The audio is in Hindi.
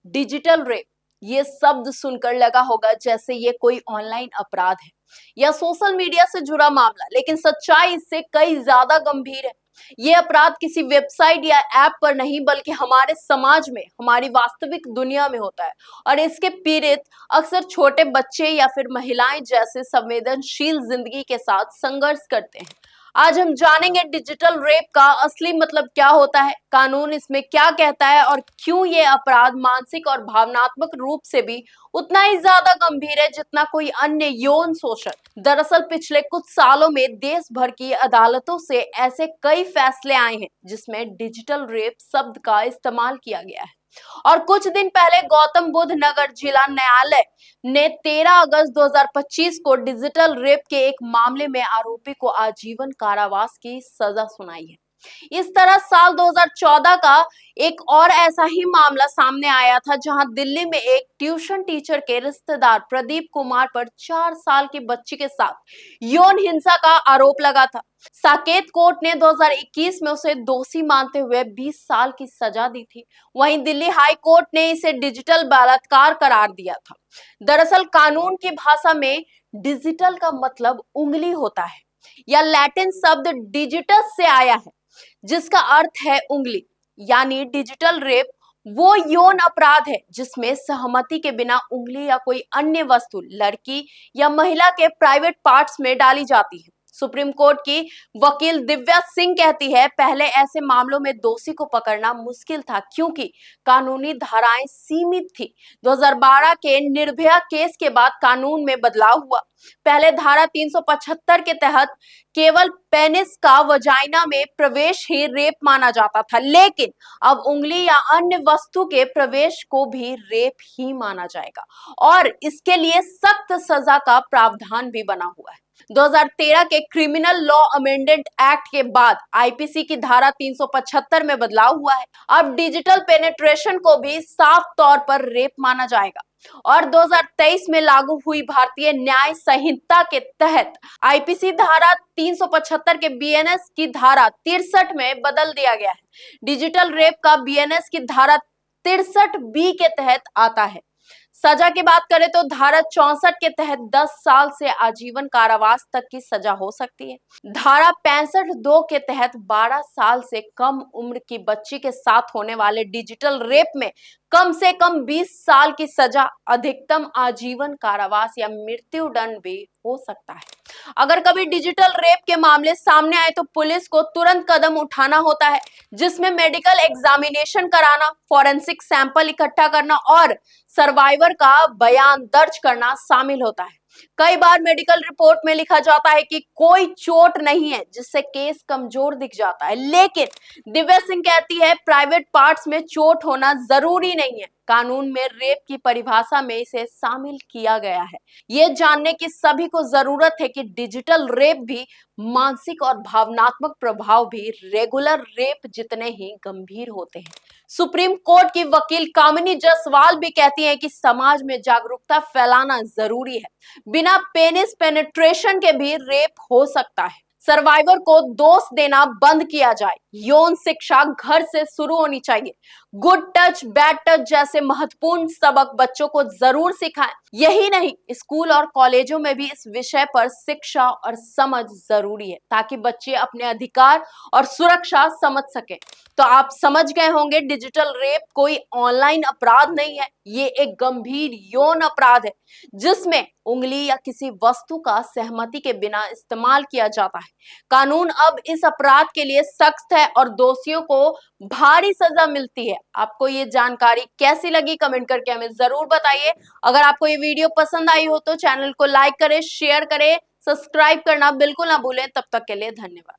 डिजिटल रेप, ये शब्द सुनकर लगा होगा जैसे ये कोई ऑनलाइन अपराध है या सोशल मीडिया से जुड़ा मामला, लेकिन सच्चाई इससे कई ज्यादा गंभीर है। ये अपराध किसी वेबसाइट या ऐप पर नहीं बल्कि हमारे समाज में, हमारी वास्तविक दुनिया में होता है और इसके पीड़ित अक्सर छोटे बच्चे या फिर महिलाएं जैसे संवेदनशील जिंदगी के साथ संघर्ष करते हैं। आज हम जानेंगे डिजिटल रेप का असली मतलब क्या होता है, कानून इसमें क्या कहता है और क्यों ये अपराध मानसिक और भावनात्मक रूप से भी उतना ही ज्यादा गंभीर है जितना कोई अन्य यौन शोषण। दरअसल पिछले कुछ सालों में देश भर की अदालतों से ऐसे कई फैसले आए हैं जिसमें डिजिटल रेप शब्द का इस्तेमाल किया गया है। और कुछ दिन पहले गौतम बुद्ध नगर जिला न्यायालय ने 13 अगस्त 2025 को डिजिटल रेप के एक मामले में आरोपी को आजीवन कारावास की सजा सुनाई है। इस तरह साल 2014 का एक और ऐसा ही मामला सामने आया था जहां दिल्ली में एक ट्यूशन टीचर के रिश्तेदार प्रदीप कुमार पर 4 साल की बच्ची के साथ यौन हिंसा का आरोप लगा था। साकेत कोर्ट ने 2021 में उसे दोषी मानते हुए 20 साल की सजा दी थी। वहीं दिल्ली हाई कोर्ट ने इसे डिजिटल बलात्कार करार दिया था। दरअसल कानून की भाषा में डिजिटल का मतलब उंगली होता है या लैटिन शब्द डिजिटस से आया है जिसका अर्थ है उंगली। यानी डिजिटल रेप वो यौन अपराध है जिसमें सहमति के बिना उंगली या कोई अन्य वस्तु लड़की या महिला के प्राइवेट पार्ट्स में डाली जाती है। सुप्रीम कोर्ट की वकील दिव्या सिंह कहती है, पहले ऐसे मामलों में दोषी को पकड़ना मुश्किल था क्योंकि कानूनी धाराएं सीमित थी। 2012 के निर्भया केस के बाद कानून में बदलाव हुआ। पहले धारा 375 के तहत केवल पेनिस का वजाइना में प्रवेश ही रेप माना जाता था, लेकिन अब उंगली या अन्य वस्तु के प्रवेश को भी रेप ही माना जाएगा और इसके लिए सख्त सजा का प्रावधान भी बना हुआ है। 2013 के क्रिमिनल लॉ अमेंडमेंट एक्ट के बाद आईपीसी की धारा 375 में बदलाव हुआ है। अब डिजिटल पेनिट्रेशन को भी साफ तौर पर रेप माना जाएगा और 2023 में लागू हुई भारतीय न्याय संहिता के तहत आईपीसी धारा 375 के बीएनएस की धारा 63 में बदल दिया गया है। डिजिटल रेप का बीएनएस की धारा 63 बी के तहत आता है। सजा की बात करें तो धारा 64 के तहत 10 साल से आजीवन कारावास तक की सजा हो सकती है। धारा 65(2) के तहत 12 साल से कम उम्र की बच्ची के साथ होने वाले डिजिटल रेप में कम से कम 20 साल की सजा, अधिकतम आजीवन कारावास या मृत्यु दंड भी हो सकता है। अगर कभी डिजिटल रेप के मामले सामने आए तो पुलिस को तुरंत कदम उठाना होता है, जिसमें मेडिकल एग्जामिनेशन कराना, फॉरेंसिक सैंपल इकट्ठा करना और सर्वाइवर का बयान दर्ज करना शामिल होता है। कई बार मेडिकल रिपोर्ट में लिखा जाता है कि कोई चोट नहीं है, जिससे केस कमजोर दिख जाता है, लेकिन दिव्या सिंह कहती है प्राइवेट पार्ट्स में चोट होना जरूरी नहीं है। कानून में रेप की परिभाषा में इसे शामिल किया गया है। ये जानने की सभी को जरूरत है कि डिजिटल रेप भी मानसिक और भावनात्मक प्रभाव भी रेगुलर रेप जितने ही गंभीर होते हैं। सुप्रीम कोर्ट की वकील कामिनी जसवाल भी कहती हैं कि समाज में जागरूकता फैलाना जरूरी है। बिना पेनिस पेनिट्रेशन के भी रेप हो सकता है। सर्वाइवर को दोष देना बंद किया जाए। यौन शिक्षा घर से शुरू होनी चाहिए। गुड टच, बैड टच जैसे महत्वपूर्ण सबक बच्चों को जरूर सिखाएं। यही नहीं, स्कूल और कॉलेजों में भी इस विषय पर शिक्षा और समझ जरूरी है ताकि बच्चे अपने अधिकार और सुरक्षा समझ सकें। तो आप समझ गए होंगे, डिजिटल रेप कोई ऑनलाइन अपराध नहीं है, ये एक गंभीर यौन अपराध है जिसमें उंगली या किसी वस्तु का सहमति के बिना इस्तेमाल किया जाता है। कानून अब इस अपराध के लिए सख्त है और दोषियों को भारी सजा मिलती है। आपको ये जानकारी कैसी लगी कमेंट करके हमें जरूर बताइए। अगर आपको ये वीडियो पसंद आई हो तो चैनल को लाइक करें, शेयर करें, सब्सक्राइब करना बिल्कुल ना भूलें। तब तक के लिए धन्यवाद।